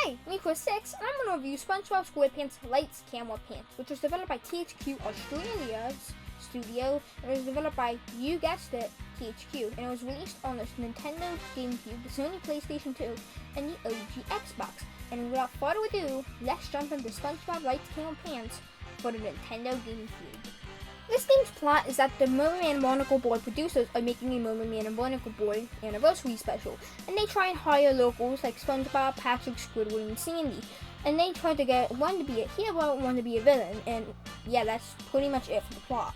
Hey, me Chris6, and I'm going to review SpongeBob SquarePants Lights Camera Pants, which was developed by THQ Australia's studio, and it was developed by, you guessed it, THQ, and it was released on the Nintendo GameCube, the Sony PlayStation 2, and the OG Xbox. And without further ado, let's jump into SpongeBob Lights Camera Pants for the Nintendo GameCube. This game's plot is that the Merman and Barnacle Boy producers are making a Merman and Barnacle Boy anniversary special, and they try and hire locals like SpongeBob, Patrick, Squidward, and Sandy, and they try to get one to be a hero and one to be a villain, and yeah, that's pretty much it for the plot.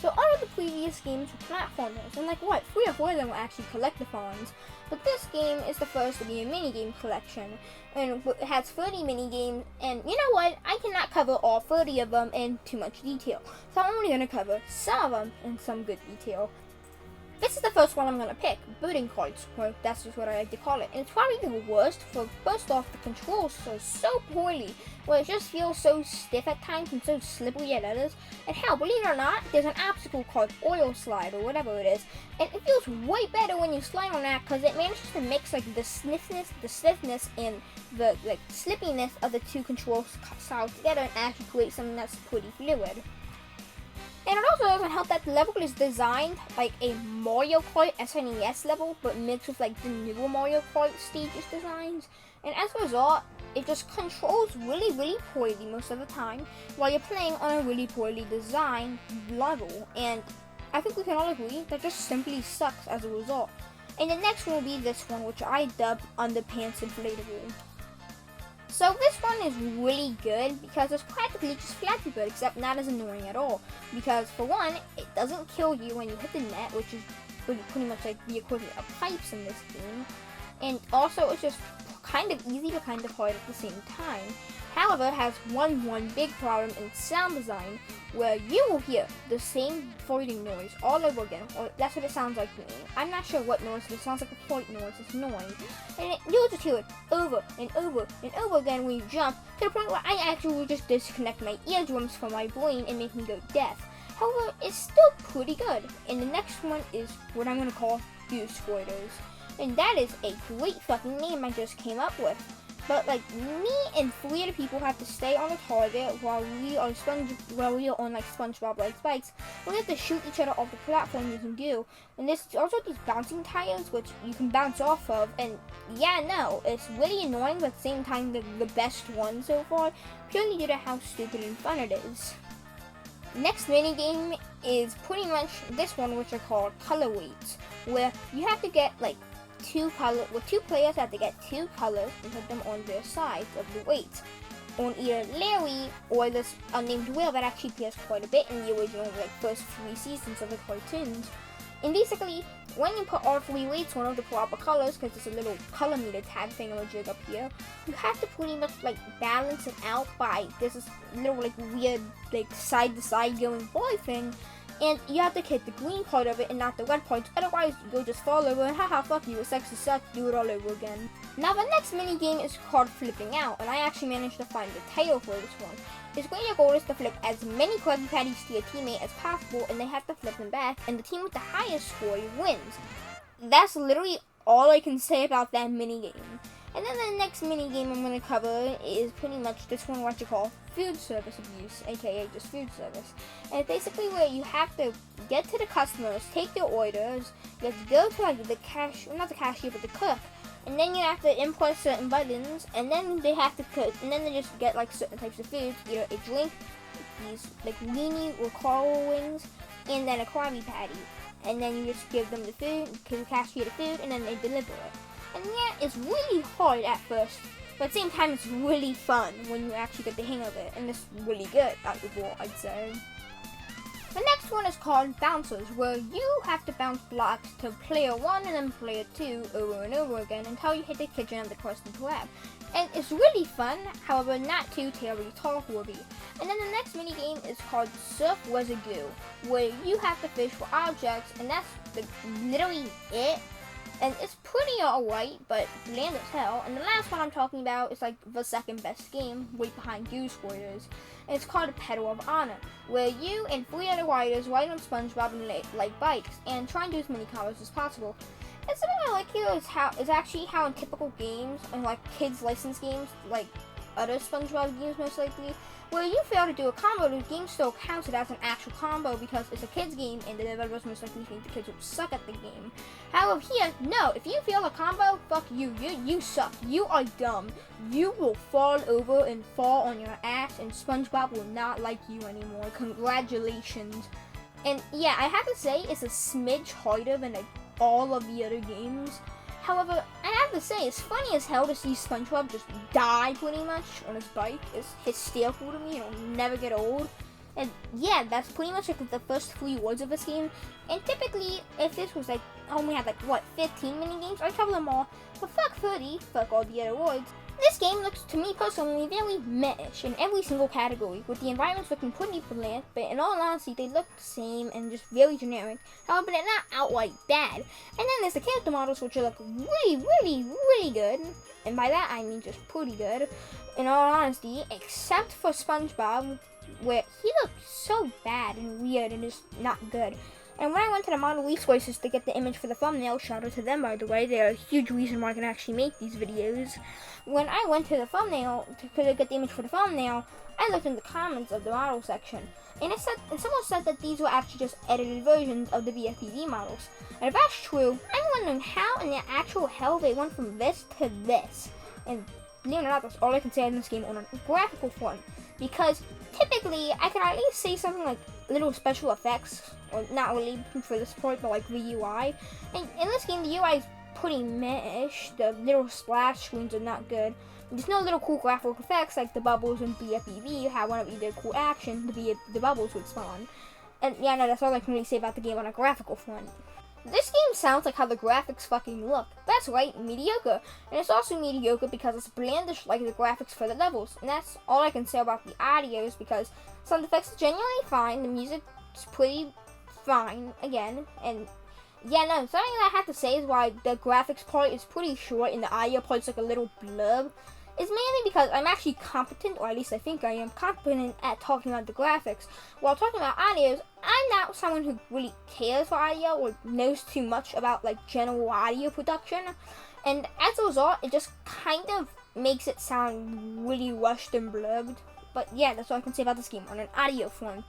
So all of the previous games were platformers, and like what, 3 or 4 of them were actually collectathons, but this game is the first to be a minigame collection, and it has 30 minigames, and you know what, I cannot cover all 30 of them in too much detail, so I'm only going to cover some of them in some good detail. This is the first one I'm going to pick, Birding Cards, or that's just what I like to call it, and it's probably the worst. For first off, the controls are so poorly, where it just feels so stiff at times and so slippery at others, and hell, believe it or not, there's an obstacle called Oil Slide, or whatever it is, and it feels way better when you slide on that, because it manages to mix like the stiffness, and the like slippiness of the two control styles together and actually create something that's pretty fluid. And it also doesn't help that the level is designed like a Mario Kart SNES level, but mixed with like the newer Mario Kart stages designs. And as a result, it just controls really poorly most of the time, while you're playing on a really poorly designed level. And I think we can all agree that just simply sucks as a result. And the next one will be this one, which I dubbed Underpants Inflatable. So this one is really good because it's practically just Flappy Bird, except not as annoying at all. Because for one, it doesn't kill you when you hit the net, which is pretty much like the equivalent of pipes in this game. And also it's just kind of easy but kind of hard at the same time. However, it has one big problem in sound design, where you will hear the same farting noise all over again, or that's what it sounds like to me. I'm not sure what noise, but it sounds like a fart noise. It's annoying. And you'll just hear it over and over and over again when you jump, to the point where I actually will just disconnect my eardrums from my brain and make me go deaf. However, it's still pretty good. And the next one is what I'm going to call Goose Squirters. And that is a great fucking name I just came up with. But like me and 3 other people have to stay on the target while we are on like SpongeBob like spikes. We have to shoot each other off the platform using goo. And there's also these bouncing tires which you can bounce off of. And yeah, no, it's really annoying, but at the same time the best one so far, purely due to how stupid and fun it is. Next minigame is pretty much this one, which are called color weights, where you have to get like 2 players have to get 2 colors and put them on their sides of the weights on either Larry or this unnamed whale that actually appears quite a bit in the original like first 3 seasons of the cartoons. And basically, when you put all 3 weights on of the proper colors, because there's a little color meter tag thing on a jig up here, you have to pretty much like balance it out by there's this little like weird like side to side going boy thing. And you have to hit the green part of it and not the red parts, otherwise you'll just fall over and haha, fuck you, it's sexy sucks, do it all over again. Now the next mini game is called Flipping Out, and I actually managed to find the title for this one. Its greater goal is to flip as many Krabby Patties to your teammate as possible, and they have to flip them back, and the team with the highest score wins. That's literally all I can say about that mini game. And then the next mini game I'm going to cover is pretty much this one, what you call food service abuse, aka just food service. And it's basically where you have to get to the customers, take their orders, you have to go to like the not the cashier, but the cook, and then you have to input certain buttons, and then they have to cook, and then they just get like certain types of foods, either a drink, these like weenie or coral wings, and then a Krabby Patty. And then you just give them the food, give the cashier the food, and then they deliver it. And yeah, it's really hard at first, but at the same time it's really fun when you actually get the hang of it, and it's really good overall, I'd say. The next one is called Bouncers, where you have to bounce blocks to player 1 and then player 2 over and over again until you hit the kitchen of the Krusty Krab. And it's really fun, however not too terribly talk-worthy. And then the next mini game is called Surf Residue, where you have to fish for objects, and that's literally it. And it's pretty alright, but bland as hell. And the last one I'm talking about is like the second best game, right behind Goose Squirters. And it's called Pedal of Honor, where you and 3 other riders ride on SpongeBob and like bikes and try and do as many combos as possible. And something I like here is actually how in typical games and like kids licensed games, like other SpongeBob games most likely, where you fail to do a combo, the game still counts it as an actual combo because it's a kids game and the developers most likely think the kids will suck at the game. However, here, no, if you fail a combo, fuck you. You suck. You are dumb. You will fall over and fall on your ass, and SpongeBob will not like you anymore. Congratulations. And yeah, I have to say, it's a smidge harder than like all of the other games. However, I have to say, it's funny as hell to see SpongeBob just die pretty much on his bike. It's hysterical to me. It'll never get old. And yeah, that's pretty much like the first 3 words of this game. And typically, if this was like, only had like, what, 15 mini games, I'd cover them all. But fuck 30, fuck all the other words. This game looks, to me personally, very meh-ish in every single category, with the environments looking pretty bland, but in all honesty, they look the same and just very generic. However, they're not outright bad. And then there's the character models, which look really good. And by that, I mean just pretty good, in all honesty, except for SpongeBob, where he looked so bad and weird and just not good. And when I went to the Model Release Choices to get the image for the thumbnail, shout out to them by the way, they're a huge reason why I can actually make these videos. When I went to the thumbnail, to get the image for the thumbnail, I looked in the comments of the model section, and someone said that these were actually just edited versions of the VFPD models. And if that's true, I'm wondering how in the actual hell they went from this to this. And believe it or not, that's all I can say on this game on a graphical front. Because typically, I could at least say something like little special effects, or not really for this part, but like the UI. And in this game, the UI is pretty meh-ish. The little splash screens are not good. There's no little cool graphical effects like the bubbles in BFBB, how whenever you did cool action, the bubbles would spawn. And yeah, no, that's all I can really say about the game on a graphical front. This game sounds like how the graphics fucking look. That's right, mediocre. And it's also mediocre because it's blandish like the graphics for the levels. And that's all I can say about the audios because sound effects are genuinely fine. The music's pretty fine, again. And yeah, no, something that I have to say is why the graphics part is pretty short and the audio part's like a little blurb. It's mainly because I'm actually competent, or at least I think I am competent at talking about the graphics. While talking about audios, I'm not someone who really cares for audio or knows too much about like general audio production. And as a result, it just kind of makes it sound really rushed and blurbed. But yeah, that's all I can say about this game on an audio front.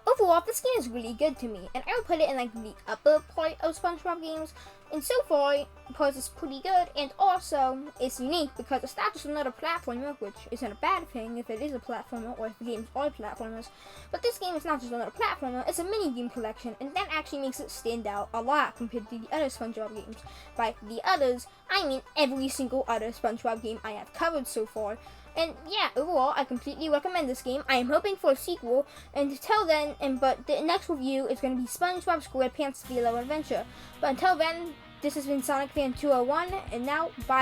Overall, this game is really good to me, and I would put it in like the upper part of SpongeBob games. And so far, because it's pretty good, and also it's unique because it's not just another platformer, which isn't a bad thing if it is a platformer or if the games are platformers. But this game is not just another platformer; it's a mini game collection, and that actually makes it stand out a lot compared to the other SpongeBob games. By the others, I mean every single other SpongeBob game I have covered so far. And yeah, overall, I completely recommend this game. I am hoping for a sequel, and until then, but the next review is going to be SpongeBob SquarePants Philo Adventure. But until then, this has been Sonic Fan 201, and now, bye.